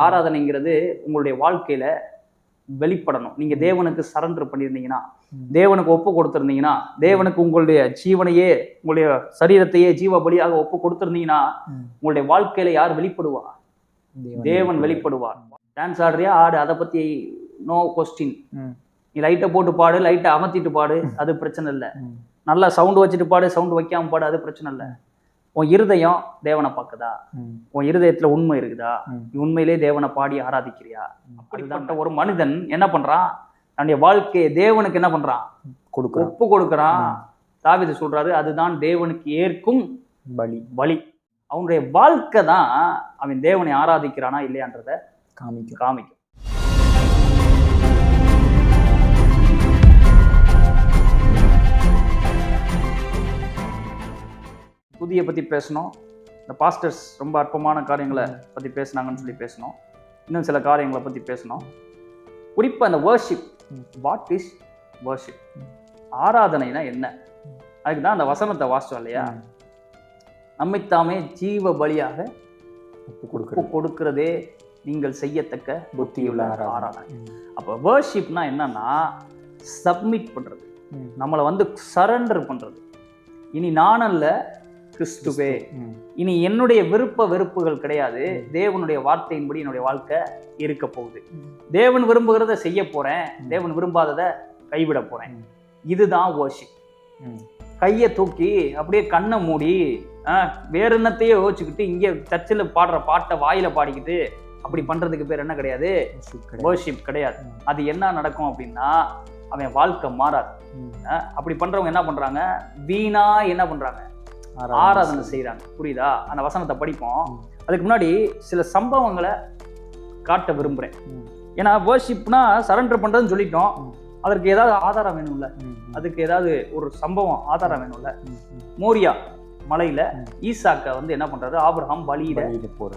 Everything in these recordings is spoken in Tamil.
ஆராதனைங்கிறது உங்களுடைய வாழ்க்கையில வெளிப்படணும். நீங்க தேவனுக்கு சரண்டர் பண்ணியிருந்தீங்கன்னா, தேவனுக்கு ஒப்பு கொடுத்திருந்தீங்கன்னா, தேவனுக்கு உங்களுடைய ஜீவனையே, உங்களுடைய சரீரத்தையே ஜீவ பலியாக ஒப்பு கொடுத்திருந்தீங்கன்னா, உங்களுடைய வாழ்க்கையில யார் வெளிப்படுவா? தேவன் வெளிப்படுவார். டான்ஸ் ஆடுறியா ஆடு, அதை பத்தி நோ கொஸ்டின். நீ லைட்டை போட்டு பாடு, லைட்டை அமர்த்திட்டு பாடு, அது பிரச்சனை இல்லை. நல்லா சவுண்ட் வச்சுட்டு பாடு, சவுண்ட் வைக்காம பாடு, அது பிரச்சனை இல்லை. உன் இருதயம் தேவனை பார்க்குதா? உன் இருதயத்துல உண்மை இருக்குதா? உண்மையிலே தேவனை பாடி ஆராதிக்கிறியா? அப்படிப்பட்ட ஒரு மனிதன் என்ன பண்றான்? தன்னுடைய வாழ்க்கையை தேவனுக்கு என்ன பண்றான்? ஒப்பு கொடுக்கறான். தாவீது சொல்றாரு, அதுதான் தேவனுக்கு ஏற்கும் பலி. அவனுடைய வாழ்க்கை தான் அவன் தேவனை ஆராதிக்கிறானா இல்லையான்றத காமிக்கும். துதியை பற்றி பேசணும். இந்த பாஸ்டர்ஸ் ரொம்ப அற்பமான காரியங்களை பற்றி பேசினாங்கன்னு சொல்லி பேசணும். இன்னும் சில காரியங்களை பற்றி பேசணும். குறிப்பாக அந்த வர்ஷிப். What is worship? ஆராதனைனா என்ன? அதுக்கு தான் அந்த வசனத்தை வாசிச்சோம் இல்லையா? நம்மைத்தாமே ஜீவ பலியாக ஒப்பு கொடுக்கிறதே நீங்கள் செய்யத்தக்க புத்தியுள்ள ஆராதனை. அப்போ வர்ஷிப்னா என்னன்னா, சப்மிட் பண்றது, நம்மளை வந்து சரண்டர் பண்றது. இனி நானல்ல, கிறிஸ்துவே. இனி என்னுடைய விருப்ப வெறுப்புகள் கிடையாது. தேவனுடைய வார்த்தையின்படி என்னுடைய வாழ்க்கை இருக்க போகுது. தேவன் விரும்புகிறத செய்ய போறேன், தேவன் விரும்பாததை கைவிட போறேன். இதுதான் வர்ஷிப். கையை தூக்கி அப்படியே கண்ணை மூடி வேற என்னத்தையே யோசிச்சுக்கிட்டு இங்கே சர்ச்சில் பாடுற பாட்டை வாயில பாடிக்கிட்டு அப்படி பண்றதுக்கு பேர் என்ன கிடையாது? வர்ஷிப் கிடையாது. அது என்ன நடக்கும் அப்படின்னா, அவன் வாழ்க்கை மாறாது. அப்படி பண்றவங்க என்ன பண்றாங்க? வீணா என்ன பண்றாங்க? ஆராதனை செய்யறாங்க. புரியுதா? அந்த வசனத்தை படிப்போம். அதுக்கு முன்னாடி சில சம்பவங்களை காட்ட விரும்புறேன். ஏன்னா வர்ஷிப்னா சரண்டர் பண்றதுன்னு சொல்லிட்டோம். அதற்கு ஏதாவது ஆதாரம் வேணும்ல, அதுக்கு ஏதாவது ஒரு சம்பவம் ஆதாரம் வேணும்ல. மோரியா மலையில ஈசாக்க வந்து என்ன பண்றாரு? ஆபிரகாம் பலியிட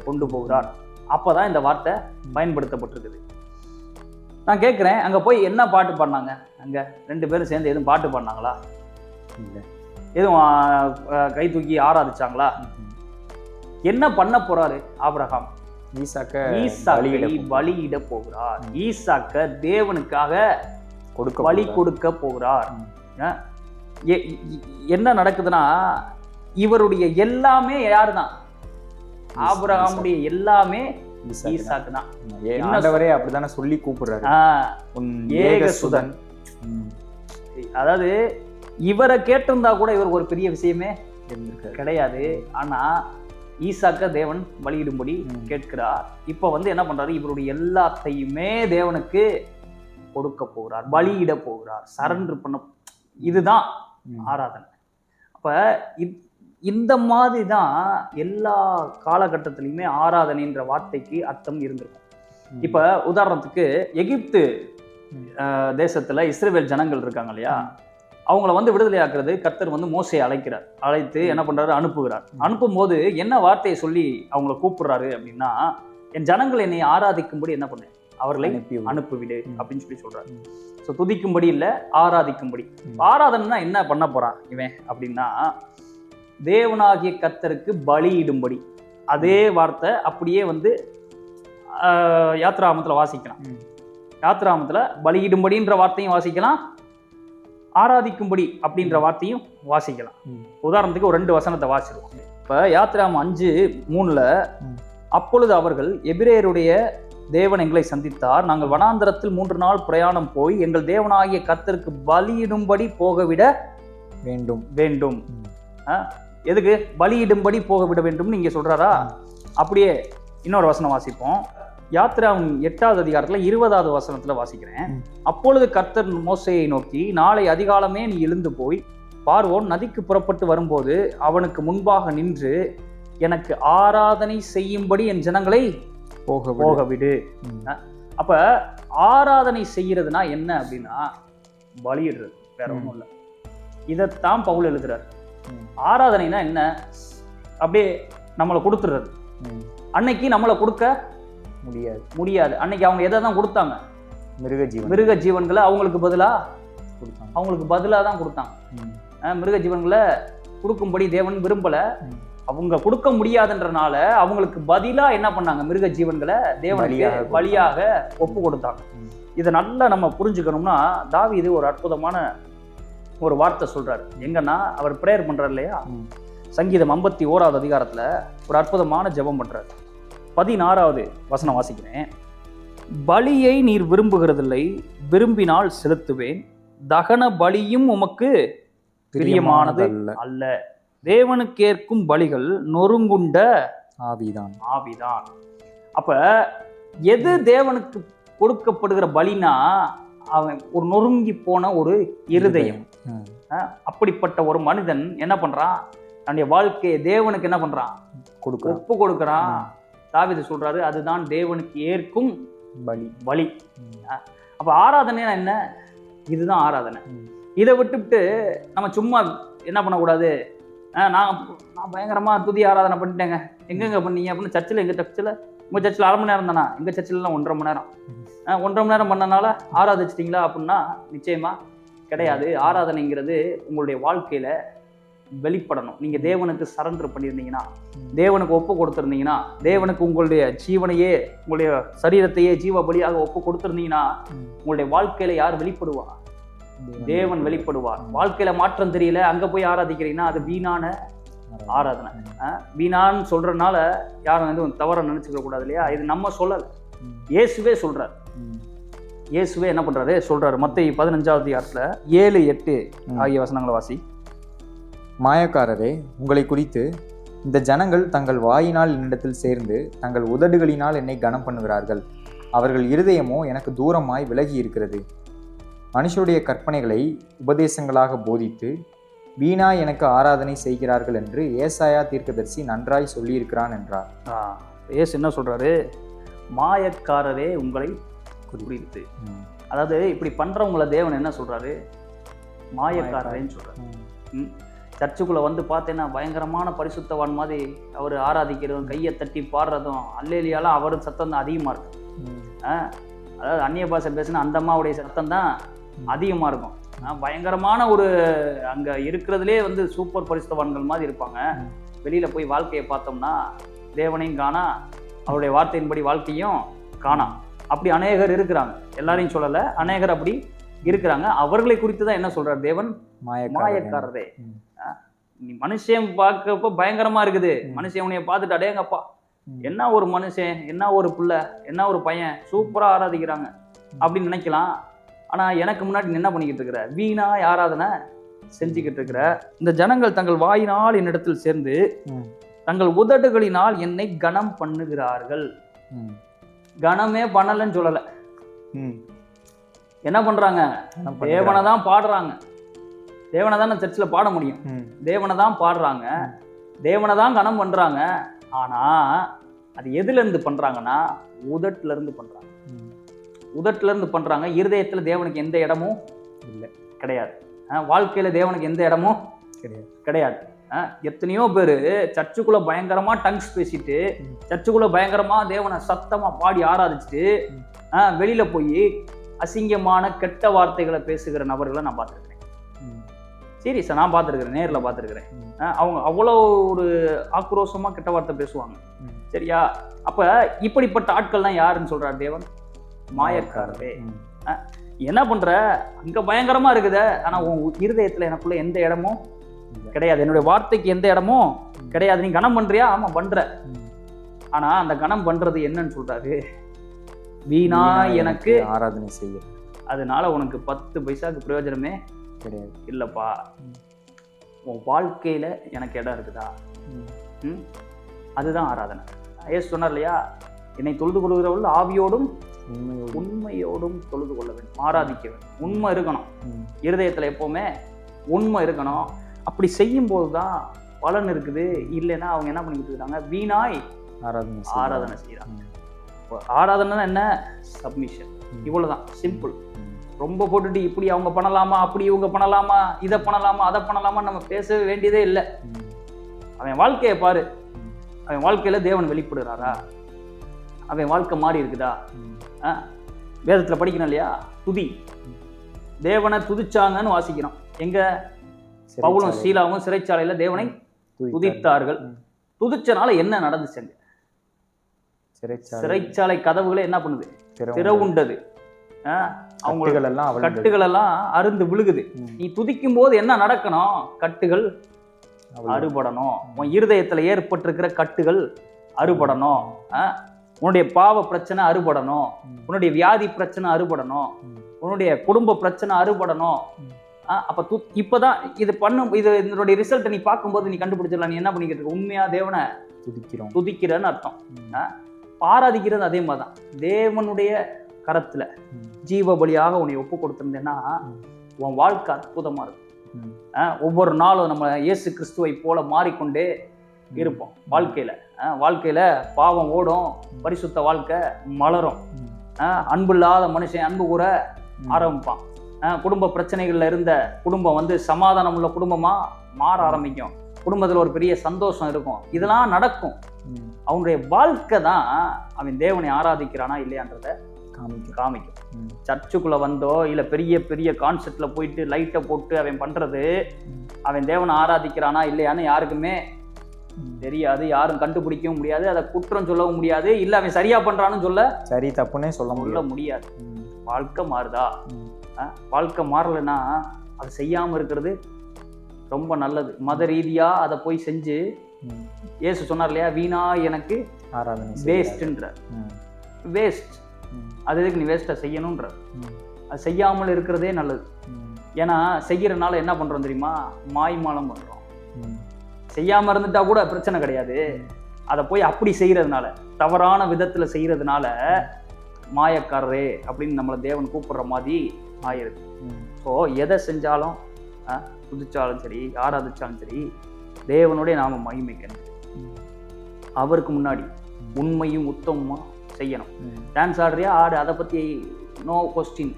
கொண்டு போகிறார். அப்பதான் இந்த வார்த்தை பயன்படுத்தப்பட்டிருக்குது. நான் கேட்கிறேன், அங்க போய் என்ன பாட்டு பாடினாங்க? அங்க ரெண்டு பேரும் சேர்ந்து எதுவும் பாட்டு பாடினாங்களா? எதுவும் கை தூக்கி ஆராதிச்சாங்களா? என்ன பண்ண போறாரு ஆபிரகாம்? ஈசாக்கை பலியிட போகிறார். ஈசாக்க தேவனுக்காக பலி கொடுக்க போகிறார். என்ன நடக்குதுன்னா, இவருடைய எல்லாமே யாருதான்? ஆபிரகாமுடைய எல்லாமே ஈசாக்கு தான். ஆண்டவரே அப்படித்தானே சொல்லி கூப்பிடுறாரு, ஏகசுதன். அதாவது இவரை கேட்டிருந்தா கூட இவருக்கு ஒரு பெரிய விஷயமே கிடையாது. ஆனா ஈசாக்க தேவன் பலியிடும்படி கேட்கிறார். இப்ப வந்து என்ன பண்றாரு? இவருடைய எல்லாத்தையுமே தேவனுக்கு கொடுக்க போகிறார், பலியிட போகிறார், சரண்டர் பண்ண. இதுதான் ஆராதனை. அப்ப இந்த மாதிரி தான் எல்லா காலகட்டத்திலையுமே ஆராதனைன்ற வார்த்தைக்கு அர்த்தம் இருந்திருக்கும். இப்ப உதாரணத்துக்கு எகிப்து தேசத்துல இஸ்ரவேல் ஜனங்கள் இருக்காங்க இல்லையா? அவங்கள வந்து விடுதலை ஆக்குறது கர்த்தர் வந்து மோசையை அழைத்து என்ன பண்றாரு? அனுப்புகிறார். அனுப்பும் போது என்ன வார்த்தையை சொல்லி அவங்கள கூப்பிடுறாரு அப்படின்னா, என் ஜனங்கள் என்னை ஆராதிக்கும்படி என்ன பண்ணு? அவர்களை அனுப்பிவிடு அப்படின்னு சொல்லி சொல்றாரு. ஸோ துதிக்கும்படி இல்லை, ஆராதிக்கும்படி. ஆராதனைனா என்ன பண்ண போறான் இவன் அப்படின்னா, தேவனாகிய கர்த்தருக்கு பலியிடும்படி. அதே வார்த்தை அப்படியே வந்து யாத்ராகமத்துல வாசிக்கலாம். யாத்ராகமத்துல பலியிடும்படின்ற வார்த்தையும் வாசிக்கலாம், ஆராதிக்கும்படி அப்படின்ற வார்த்தையும் வாசிக்கலாம். உதாரணத்துக்கு ஒரு 2 வசனத்தை வாசிடுவோம். இப்ப யாத்ராகமம் 5:3 அப்பொழுது அவர்கள், எபிரேயருடைய தேவன் எங்களை சந்தித்தார், நாங்கள் வனாந்தரத்தில் 3 நாள் பிரயாணம் போய் எங்கள் தேவனாகிய கர்த்தருக்கு பலியிடும்படி போகவிட வேண்டும். எதுக்கு பலியிடும்படி போகவிட வேண்டும் நீங்க சொல்றாரா? அப்படியே இன்னொரு வசனம் வாசிப்போம். யாத்ராகமம் 8வது அதிகாரத்துல 20வது வசனத்துல வாசிக்கிறேன். அப்பொழுது கர்த்தர் மோசேயை நோக்கி, நாளை அதிகாலமே நீ எழுந்து போய் பார்வோன் நதிக்கு புறப்பட்டு வரும்போது அவனுக்கு முன்பாக நின்று எனக்கு ஆராதனை செய்யும்படி என் ஜனங்களை போக விடு. அப்ப ஆராதனை செய்யறதுனா என்ன அப்படின்னா, பலியிடுறது, வேற ஒண்ணும் இல்லை. இதைத்தான் பவுல் எழுதுறாரு. ஆராதனைனா என்ன? அப்படியே நம்மளை கொடுத்துடுறது. அன்னைக்கு நம்மளை கொடுக்க முடியாது. அன்னைக்கு அவங்க எதை தான் கொடுத்தாங்க? மிருக ஜீவன்களை அவங்களுக்கு பதிலா தான் கொடுத்தாங்க. மிருக ஜீவன்களை கொடுக்கும்படி தேவன் விரும்பல. அவங்க கொடுக்க முடியாதுன்றனால அவங்களுக்கு பதிலா என்ன பண்ணாங்க, மிருக ஜீவன்களை தேவனுக்கு பலியாக ஒப்பு கொடுத்தாங்க. இதை நல்லா நம்ம புரிஞ்சுக்கணும்னா தாவீது ஒரு அற்புதமான ஒரு வார்த்தை சொல்றாரு. எங்கன்னா அவர் பிரேயர் பண்றாரு இல்லையா, சங்கீதம் 51வது அதிகாரத்துல ஒரு அற்புதமான ஜெபம் பண்றாரு. 16வது வசனம் வாசிக்கிறேன். பலியை நீர் விரும்புகிறதில்லை, விரும்பினால் செலுத்துவேன், தகன பலியும் உமக்கு பிரியமானது அல்ல, தேவனுக்கேற்கும் பலிகள் நொறுங்குண்ட ஆவிதான். அப்ப எது தேவனுக்கு கொடுக்கப்படுகிற பலினா, அவன் ஒரு நொறுங்கி போன ஒரு இருதயம். அப்படிப்பட்ட ஒரு மனிதன் என்ன பண்றான், தன்னுடைய வாழ்க்கையை தேவனுக்கு என்ன பண்றான், ஒப்பு கொடுக்கிறான். தாவீது சொல்றாரு, அதுதான் தேவனுக்கு ஏற்கும் பலி. அப்ப ஆராதனை என்ன, இதுதான் ஆராதனை. இதை விட்டுவிட்டு நம்ம சும்மா என்ன பண்ணக்கூடாது, நான் பயங்கரமா துதி ஆராதனை பண்ணிட்டேங்க, எங்கெங்க பண்ணீங்க அப்படின்னு, சர்ச்சில் எங்க சர்ச்சில், உங்க சர்ச்சில் 1/2 மணி நேரம் தானா, எங்க சர்ச்சில்லாம் 1.5 மணி நேரம். 1.5 மணி நேரம் பண்ணனால ஆராதிச்சிட்டிங்களா அப்படின்னா நிச்சயமா கிடையாது. ஆராதனைங்கிறது உங்களுடைய வாழ்க்கையில வெளிப்படணும். நீங்க தேவனுக்கு சரண்டர் பண்ணியிருந்தீங்கன்னா, தேவனுக்கு ஒப்பு கொடுத்துருந்தீங்கன்னா, தேவனுக்கு உங்களுடைய ஜீவனையே, உங்களுடைய சரீரத்தையே ஜீவ பலியாக ஒப்பு கொடுத்துருந்தீங்கன்னா, உங்களுடைய வாழ்க்கையில யார் வெளிப்படுவா, தேவன் வெளிப்படுவார். வாழ்க்கையில மாற்றம் தெரியல, அங்க போய் ஆராதிக்கிறீங்கன்னா அது வீணான ஆராதனை. வீணான்னு சொல்றதுனால யாரும் வந்து தவற நினைச்சுக்க கூடாது இல்லையா. இது நம்ம சொல்லல, இயேசுவே சொல்றாரு. இயேசுவே என்ன பண்றாரு சொல்றாரு. மத்தேயு 15வது அதிகாரத்துல 7, 8 ஆகிய வசனங்களை வாசி. மாயக்காரரே, உங்களை குறித்து இந்த ஜனங்கள் தங்கள் வாயினால் என்னிடத்தில் சேர்ந்து தங்கள் உதடுகளினால் என்னை கனம் பண்ணுகிறார்கள், அவர்கள் இருதயமோ எனக்கு தூரமாய் விலகி இருக்கிறது. மனுஷருடைய கற்பனைகளை உபதேசங்களாக போதித்து வீணாய் எனக்கு ஆராதனை செய்கிறார்கள் என்று ஏசாயா தீர்க்கதரிசி நன்றாய் சொல்லியிருக்கிறான் என்றார். ஏசு என்ன சொல்றாரு, மாயக்காரரே உங்களை குறித்து. அதாவது இப்படி பண்றவங்களை தேவன் என்ன சொல்றாரு, மாயக்காரரேன்னு சொல்றாரு. சர்ச்சுக்குள்ள வந்து பார்த்தேன்னா பயங்கரமான பரிசுத்தவான் மாதிரி அவர் ஆராதிக்கிறதும், கையை தட்டி பாடுறதும், அல்லேலியாலாம் அவர் சத்தம் தான் அதிகமா இருக்கும். அதாவது அந்நிய பாஷை பேசினா அந்த அம்மாவுடைய சத்தம் தான் அதிகமா இருக்கும். பயங்கரமான ஒரு அங்க இருக்கிறதுலே வந்து சூப்பர் பரிசுத்தவான்கள் மாதிரி இருப்பாங்க. வெளியில போய் வாழ்க்கையை பார்த்தோம்னா தேவனையும் காணா, அவருடைய வார்த்தையின்படி வாழ்க்கையும் காணா. அப்படி அநேகர் இருக்கிறாங்க, எல்லாரையும் சொல்லல, அநேகர் அப்படி இருக்கிறாங்க. அவர்களை குறித்து தான் என்ன சொல்றார் தேவன், மாயக்காரரே. நீ மனுஷன் பார்க்கப்ப பயங்கரமா இருக்குது, மனுஷன் உனைய பார்த்துட்டு அடேங்கப்பா என்ன ஒரு மனுஷன், என்ன ஒரு பிள்ளை, என்ன ஒரு பையன், சூப்பரா ஆராதிக்கிறாங்க அப்படின்னு நினைக்கலாம். ஆனா எனக்கு முன்னாடி நீ என்ன பண்ணிக்கிட்டு இருக்கிற, வீணா ஆராதனை செஞ்சுக்கிட்டு இருக்கிற. இந்த ஜனங்கள் தங்கள் வாயினால் என்னிடத்தில் சேர்ந்து தங்கள் உதடுகளினால் என்னை கனம் பண்ணுகிறார்கள். கனமே பண்ணலன்னு சொல்லல, என்ன பண்றாங்க, தேவனை தான் பாடுறாங்க. தேவனை தான் சர்ச்சில் பாட முடியும், தேவனை தான் பாடுறாங்க, தேவனை தான் கனம் பண்றாங்க. ஆனா அது எதுல இருந்து பண்றாங்கன்னா உதட்டுல இருந்து பண்றாங்க. உதட்டுல இருந்து பண்றாங்க. இருதயத்துல தேவனுக்கு எந்த இடமும் இல்லை, கிடையாது. வாழ்க்கையில தேவனுக்கு எந்த இடமும் கிடையாது. எத்தனையோ பேர் சர்ச்சுக்குள்ள பயங்கரமா டங்ஸ் பேசிட்டு, சர்ச்சுக்குள்ள பயங்கரமா தேவனை சத்தமா பாடி ஆராதிச்சுட்டு வெளியில போய் அசிங்கமான கெட்ட வார்த்தைகளை பேசுகிற நபர்களை நான் பார்த்துருக்கிறேன். சீரியஸா நான் பார்த்துருக்கிறேன், நேரில் பார்த்துருக்கிறேன். அவங்க அவ்வளோ ஒரு ஆக்ரோஷமா கெட்ட வார்த்தை பேசுவாங்க. சரியா? அப்ப இப்படிப்பட்ட ஆட்கள் தான் யாருன்னு சொல்றார் தேவன், மாயக்காரரே. என்ன பண்ற, அங்க பயங்கரமா இருக்குத, ஆனா உன் இருதயத்துல எனக்குள்ள எந்த இடமும் கிடையாது, என்னுடைய வார்த்தைக்கு எந்த இடமும் கிடையாது. நீ கனம் பண்றியா? ஆமா பண்ற. ஆனா அந்த கனம் பண்றது என்னன்னு சொல்றாரு, வீணா எனக்கு ஆராதனை செய்ய, அதனால உனக்கு 10 பைசாக்கு பிரயோஜனமே கிடையாது. இல்லப்பா, உன் வாழ்க்கையில எனக்கு இடம் இருக்குதா, அதுதான் ஆராதனை. ஏசு சொன்னார் இல்லையா, என்னை தொழுது கொள்கிறவர்கள் ஆவியோடும் உண்மையோடும் தொழுது கொள்ள வேண்டும், ஆராதிக்க வேண்டும். உண்மை இருக்கணும் இருதயத்துல, எப்பவுமே உண்மை இருக்கணும். அப்படி செய்யும் போதுதான் பலன் இருக்குது. இல்லைன்னா அவங்க என்ன பண்ணிக்கிட்டு இருக்காங்க, வீணாய் ஆராதனை செய்யறாங்க. ஆராதனை என்ன, சப்மிஷன். இவ்வளவுதான், சிம்பிள். ரொம்ப போட்டுட்டு இப்படி அவங்க பண்ணலாமா, அப்படி இவங்க பண்ணலாமா, இதை பண்ணலாமா, அதை பண்ணலாமா நம்ம பேச வேண்டியதே இல்லை. அவன் வாழ்க்கையை பாரு, அவன் வாழ்க்கையில தேவன் வெளிப்படுகிறாரா, அவன் வாழ்க்கை மாறி இருக்குதா? வேதத்துல படிக்கணும் இல்லையா, துதி, தேவனை துதிச்சாங்கன்னு வாசிக்கிறோம். எங்க, பவுலும் சீலாவும் சிறைச்சாலையில தேவனை துதித்தார்கள். துதிச்சனால என்ன நடந்துச்சுங்க? சிறைச்சாலை கதவுகளே என்ன பண்ணுது? திறவுண்டது. அவங்க கட்டுகள் எல்லாம் அருந்து விழுகுது. நீ துதிக்கும் போது என்ன நடக்கணும்? கட்டுகள் அறுபடணும். உன் இருதயத்துல ஏற்பட்டிருக்கிற கட்டுகள் அறுபடணும். உன்னுடைய பாவ பிரச்சனை அறுபடணும். உன்னுடைய வியாதி பிரச்சனை அறுபடணும். உன்னுடைய குடும்ப பிரச்சனை அறுபடணும். அப்ப இப்பதான் இது பண்ணும். இதனுடைய ரிசல்ட் நீ பார்க்கும்போது நீ கண்டுபிடிச்சிடலாம். நீ என்ன பண்ணிக்கிட்டு இருக்க? உண்மையா தேவனை துதிக்கிறன்னு அர்த்தம். ஆராதிக்கிறது அதே மாதிரிதான். தேவனுடைய கரத்துல ஜீவ பலியாக உன்னை ஒப்பு கொடுத்திருந்தேன்னா உன் வாழ்க்கை அற்புதமா இருக்கும். ஒவ்வொரு நாளும் நம்ம இயேசு கிறிஸ்துவை போல மாறிக்கொண்டே இருப்போம். வாழ்க்கையில பாவம் ஓடும், பரிசுத்த வாழ்க்கை மலரும். அன்பு இல்லாத மனுஷன் அன்பு கூற ஆரம்பிப்பான். குடும்ப பிரச்சனைகள்ல இருந்த குடும்பம் சமாதானம் உள்ள குடும்பமா மாற ஆரம்பிக்கும். குடும்பத்துல ஒரு பெரிய சந்தோஷம் இருக்கும். இதெல்லாம் நடக்கும். அவனுடைய வாழ்க்கை தான் அவன் தேவனை ஆராதிக்கிறானா இல்லையான்றத காமிக்கும். சர்ச்சுக்குள்ள வந்தோ இல்ல பெரிய பெரிய கான்செப்ட்ல போயிட்டு லைட்டை போட்டு அவன் பண்றது அவன் தேவனை ஆராதிக்கிறானா இல்லையான்னு யாருக்குமே தெரியாது. யாரும் கண்டுபிடிக்கவும் முடியாது. அதை குற்றம் சொல்லவும் முடியாது. இல்ல அவன் சரியா பண்றான்னு சரி தப்புன்னே சொல்ல முடியாது. வாழ்க்கை மாறுதா? வாழ்க்கை மாறலைன்னா அதை செய்யாம இருக்கிறது ரொம்ப நல்லது. மத ரீதியா அதை போய் செஞ்சு இயேசு சொன்னார் இல்லையா, வீணா எனக்கு வேஸ்ட்ன்ற வேஸ்ட். அது எதுக்கு நீ வேஸ்ட்டை செய்யணுன்ற? அது செய்யாமல் இருக்கிறதே நல்லது. ஏன்னா செய்யறதுனால என்ன பண்றோம் தெரியுமா? மாய்மாலம் பண்றோம். செய்யாம இருந்துட்டா கூட பிரச்சனை கிடையாது. அதை போய் அப்படி செய்யறதுனால, தவறான விதத்துல செய்யறதுனால மாயக்காரரே அப்படின்னு நம்மளை தேவன் கூப்பிடுற மாதிரி ஆயிடுது. ஸோ எதை செஞ்சாலும் துதிச்சாலும் சரி, ஆராதிச்சாலும் சரி, தேவனுடைய நாம மகிமைக்கணும். அவருக்கு முன்னாடி உண்மையும் உத்தமமா செய்யணும். டான்ஸ் ஆடுறியா ஆடு, அதை பத்தி நோ கொஸ்டின்.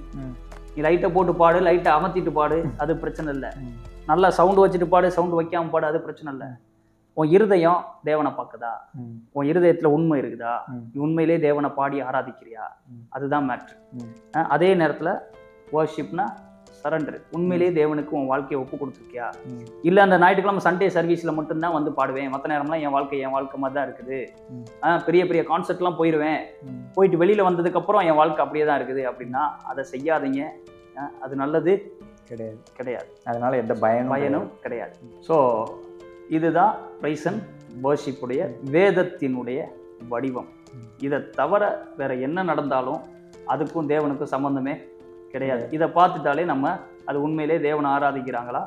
நீ லைட்டை போட்டு பாடு, லைட்டை அமர்த்திட்டு பாடு, அது பிரச்சனை இல்லை. நல்லா சவுண்டு வச்சுட்டு பாடு, சவுண்டு வைக்காம பாடு, அது பிரச்சனை இல்லை. உன் இருதயம் தேவனை பார்க்குதா? உன் இருதயத்துல உண்மை இருக்குதா? உண்மையிலே தேவனை பாடி ஆராதிக்கிறியா? அதுதான் மேட்ரு. அதே நேரத்துல வர்ஷிப்னா சரண்டர். உண்மையிலேயே தேவனுக்கு உன் வாழ்க்கையை ஒப்பு கொடுத்துருக்கியா? இல்லை அந்த ஞாயிற்றுக்கிழமை சண்டே சர்வீஸில் மட்டும்தான் பாடுவேன், மற்ற நேரம்லாம் என் வாழ்க்கை மாதிரி தான் இருக்குது, பெரிய பெரிய கான்சர்ட்லாம் போயிடுவேன், போயிட்டு வெளியில் வந்ததுக்கப்புறம் என் வாழ்க்கை அப்படியே தான் இருக்குது அப்படின்னா அதை செய்யாதீங்க. அது நல்லது கிடையாது. அதனால எந்த பயனும் கிடையாது. ஸோ இதுதான் பிரைஸ் அண்ட் வர்ஷிப்புடைய வேதத்தினுடைய வடிவம். இதை தவிர வேற என்ன நடந்தாலும் அதுக்கும் தேவனுக்கும் சம்பந்தமே கிடையாது. இதை பார்த்துட்டாலே நம்ம அது உண்மையிலே தேவனை ஆராதிக்கிறாங்களா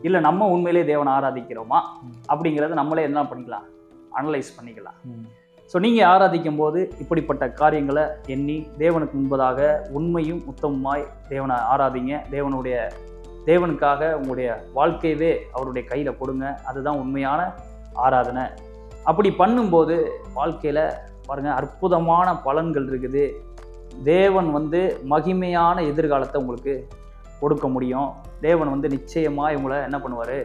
இல்லை நம்ம உண்மையிலே தேவனை ஆராதிக்கிறோமா அப்படிங்கிறத நம்மளே என்ன பண்ணிக்கலாம், அனலைஸ் பண்ணிக்கலாம். ஸோ நீங்கள் ஆராதிக்கும் போது இப்படிப்பட்ட காரியங்களை எண்ணி தேவனுக்கு முன்பதாக உண்மையும் உத்தமமாய் தேவனை ஆராதிங்க. தேவனுக்காக உங்களுடைய வாழ்க்கையவே அவருடைய கையில் கொடுங்க. அதுதான் உண்மையான ஆராதனை. அப்படி பண்ணும்போது வாழ்க்கையில் பாருங்கள் அற்புதமான பலன்கள் இருக்குது. தேவன் மகிமையான எதிர்காலத்தை உங்களுக்கு கொடுக்க முடியும். தேவன் நிச்சயமாக உங்களை என்ன பண்ணுவார்,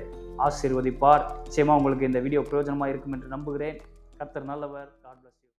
ஆசீர்வதிப்பார். நிச்சயமாக உங்களுக்கு இந்த வீடியோ பிரயோஜனமாக இருக்கும் என்று நம்புகிறேன். கர்த்தர் நல்லவர். God plus.